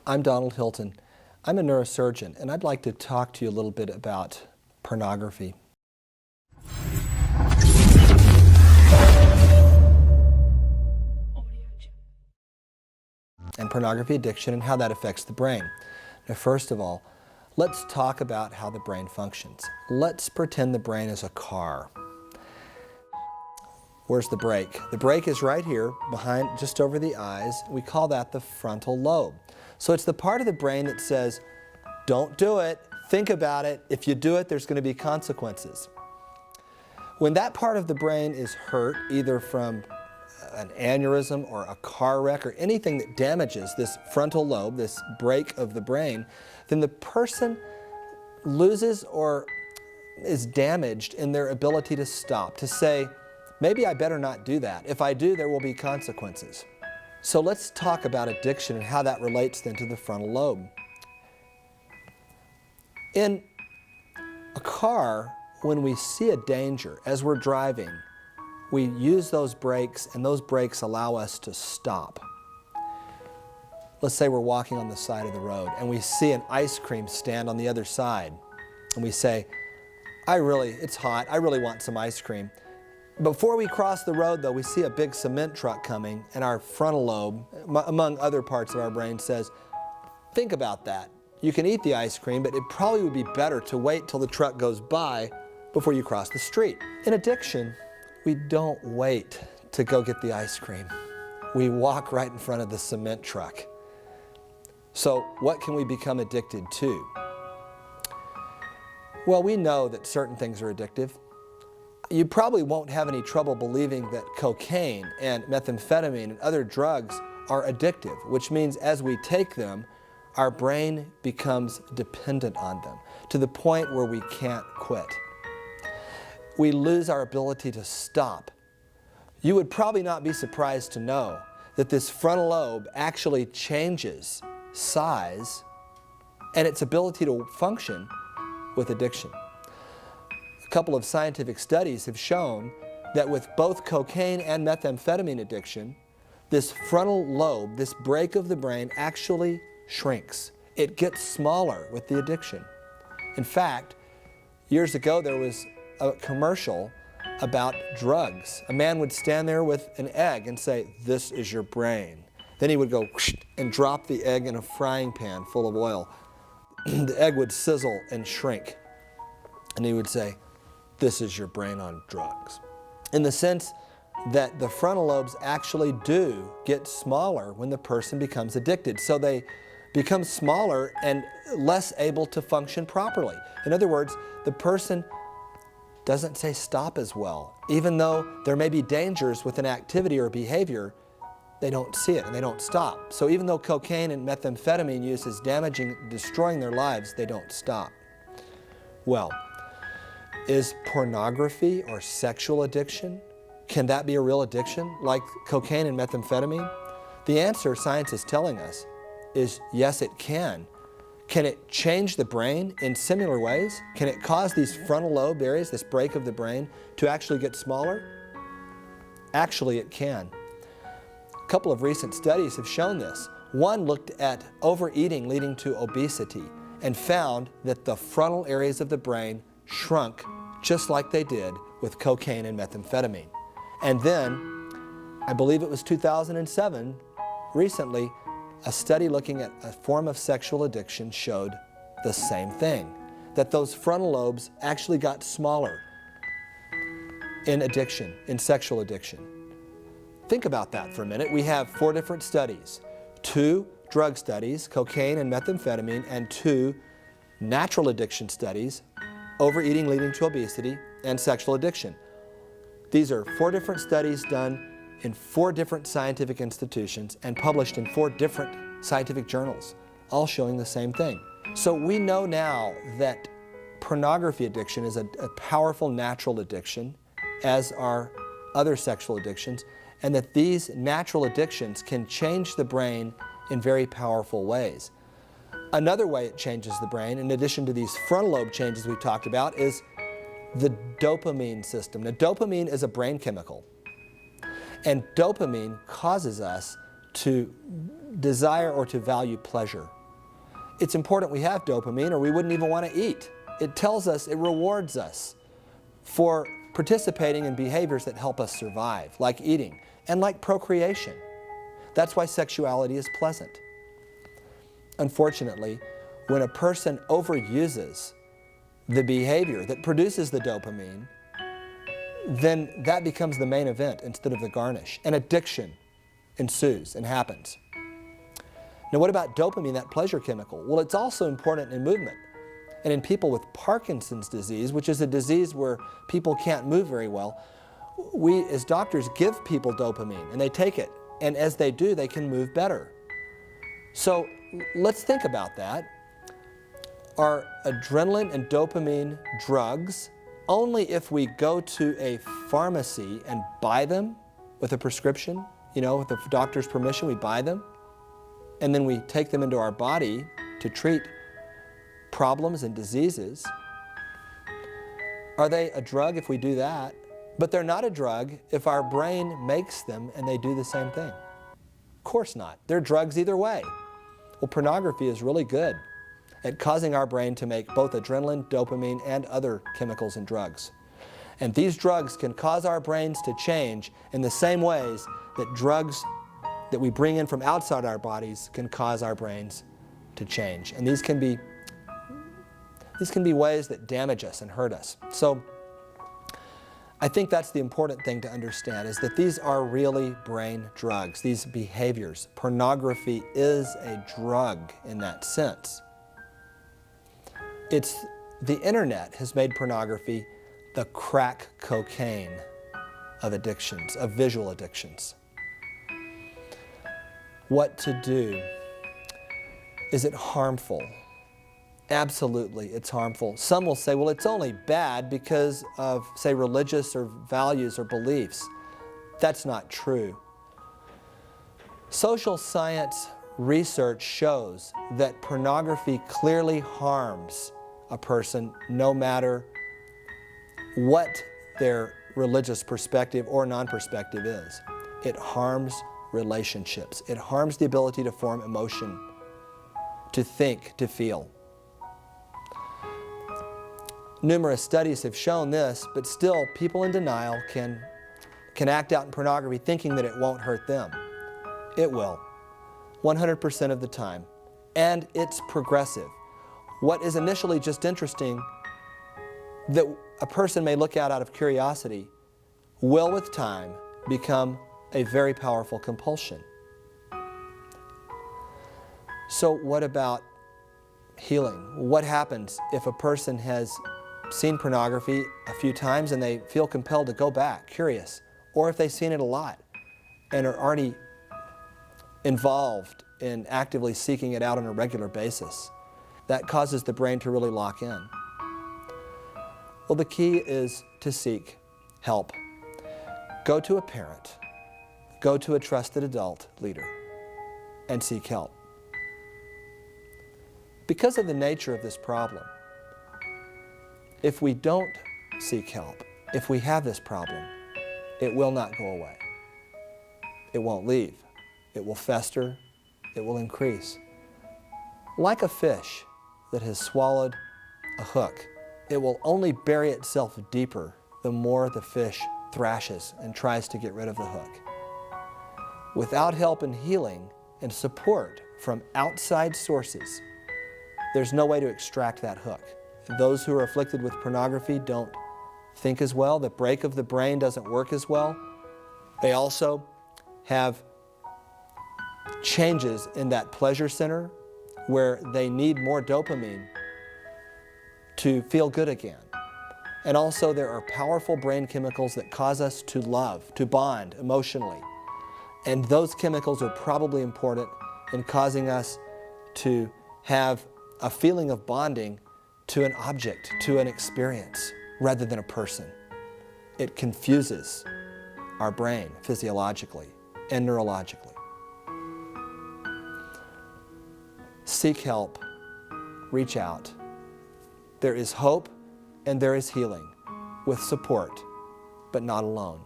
I'm Donald Hilton. I'm a neurosurgeon, and I'd like to talk to you a little bit about pornography. And pornography addiction and how that affects the brain. Now, first of all, let's talk about how the brain functions. Let's pretend the brain is a car. Where's the brake? The brake is right here, behind, just over the eyes. We call that the frontal lobe. So it's the part of the brain that says, don't do it, think about it. If you do it, there's going to be consequences. When that part of the brain is hurt, either from an aneurysm or a car wreck or anything that damages this frontal lobe, this brake of the brain, then the person loses or is damaged in their ability to stop, to say, maybe I better not do that. If I do, there will be consequences. So let's talk about addiction and how that relates then to the frontal lobe. In a car, when we see a danger as we're driving, we use those brakes, and those brakes allow us to stop. Let's say we're walking on the side of the road and we see an ice cream stand on the other side, and we say, it's hot, I really want some ice cream. Before we cross the road, though, we see a big cement truck coming, and our frontal lobe, among other parts of our brain, says, think about that. You can eat the ice cream, but it probably would be better to wait till the truck goes by before you cross the street. In addiction, we don't wait to go get the ice cream. We walk right in front of the cement truck. So what can we become addicted to? Well, we know that certain things are addictive. You probably won't have any trouble believing that cocaine and methamphetamine and other drugs are addictive, which means as we take them, our brain becomes dependent on them to the point where we can't quit. We lose our ability to stop. You would probably not be surprised to know that this frontal lobe actually changes size and its ability to function with addiction. A couple of scientific studies have shown that with both cocaine and methamphetamine addiction, this frontal lobe, this brake of the brain, actually shrinks. It gets smaller with the addiction. In fact, years ago there was a commercial about drugs. A man would stand there with an egg and say, this is your brain. Then he would go and drop the egg in a frying pan full of oil. The egg would sizzle and shrink. And he would say, this is your brain on drugs. In the sense that the frontal lobes actually do get smaller when the person becomes addicted. So they become smaller and less able to function properly. In other words, the person doesn't say stop as well. Even though there may be dangers with an activity or behavior, they don't see it and they don't stop. So even though cocaine and methamphetamine use is damaging, destroying their lives, they don't stop. Well, is pornography or sexual addiction, can that be a real addiction like cocaine and methamphetamine? The answer science is telling us is yes, it can. Can it change the brain in similar ways? Can it cause these frontal lobe areas, this brake of the brain, to actually get smaller? Actually, it can. A couple of recent studies have shown this. One looked at overeating leading to obesity and found that the frontal areas of the brain shrunk just like they did with cocaine and methamphetamine. And then, I believe it was 2007, recently, a study looking at a form of sexual addiction showed the same thing, that those frontal lobes actually got smaller in addiction, in sexual addiction. Think about that for a minute. We have 4 different studies, 2 drug studies, cocaine and methamphetamine, and 2 natural addiction studies, overeating leading to obesity, and sexual addiction. These are 4 different studies done in 4 different scientific institutions and published in 4 different scientific journals, all showing the same thing. So we know now that pornography addiction is a powerful natural addiction, as are other sexual addictions, and that these natural addictions can change the brain in very powerful ways. Another way it changes the brain, in addition to these frontal lobe changes we've talked about, is the dopamine system. Now, dopamine is a brain chemical, and dopamine causes us to desire or to value pleasure. It's important we have dopamine or we wouldn't even want to eat. It tells us, it rewards us for participating in behaviors that help us survive, like eating and like procreation. That's why sexuality is pleasant. Unfortunately, when a person overuses the behavior that produces the dopamine, then that becomes the main event instead of the garnish. An addiction ensues and happens. Now, what about dopamine, that pleasure chemical? Well, it's also important in movement. And in people with Parkinson's disease, which is a disease where people can't move very well, we as doctors give people dopamine and they take it. And as they do, they can move better. So let's think about that. Are adrenaline and dopamine drugs only if we go to a pharmacy and buy them with a prescription? You know, with the doctor's permission, we buy them. And then we take them into our body to treat problems and diseases. Are they a drug if we do that? But they're not a drug if our brain makes them and they do the same thing. Of course not. They're drugs either way. Well, pornography is really good at causing our brain to make both adrenaline, dopamine, and other chemicals and drugs. And these drugs can cause our brains to change in the same ways that drugs that we bring in from outside our bodies can cause our brains to change. And these can be ways that damage us and hurt us. So I think that's the important thing to understand, is that these are really brain drugs, these behaviors. Pornography is a drug in that sense. The internet has made pornography the crack cocaine of addictions, of visual addictions. What to do? Is it harmful? Absolutely, it's harmful. Some will say, well, it's only bad because of, say, religious or values or beliefs. That's not true. Social science research shows that pornography clearly harms a person no matter what their religious perspective or non-perspective is. It harms relationships. It harms the ability to form emotion, to think, to feel. Numerous studies have shown this, but still people in denial can act out in pornography thinking that it won't hurt them. It will, 100% of the time. And it's progressive. What is initially just interesting that a person may look at out of curiosity will with time become a very powerful compulsion. So what about healing? What happens if a person has seen pornography a few times and they feel compelled to go back, curious, or if they've seen it a lot and are already involved in actively seeking it out on a regular basis? That causes the brain to really lock in. Well, the key is to seek help. Go to a parent, go to a trusted adult leader, and seek help. Because of the nature of this problem, if we don't seek help, if we have this problem, it will not go away. It won't leave. It will fester. It will increase. Like a fish that has swallowed a hook, it will only bury itself deeper the more the fish thrashes and tries to get rid of the hook. Without help and healing and support from outside sources, there's no way to extract that hook. Those who are afflicted with pornography don't think as well. The brake of the brain doesn't work as well. They also have changes in that pleasure center where they need more dopamine to feel good again. And also there are powerful brain chemicals that cause us to love, to bond emotionally. And those chemicals are probably important in causing us to have a feeling of bonding to an object, to an experience, rather than a person. It confuses our brain physiologically and neurologically. Seek help, reach out. There is hope and there is healing with support, but not alone.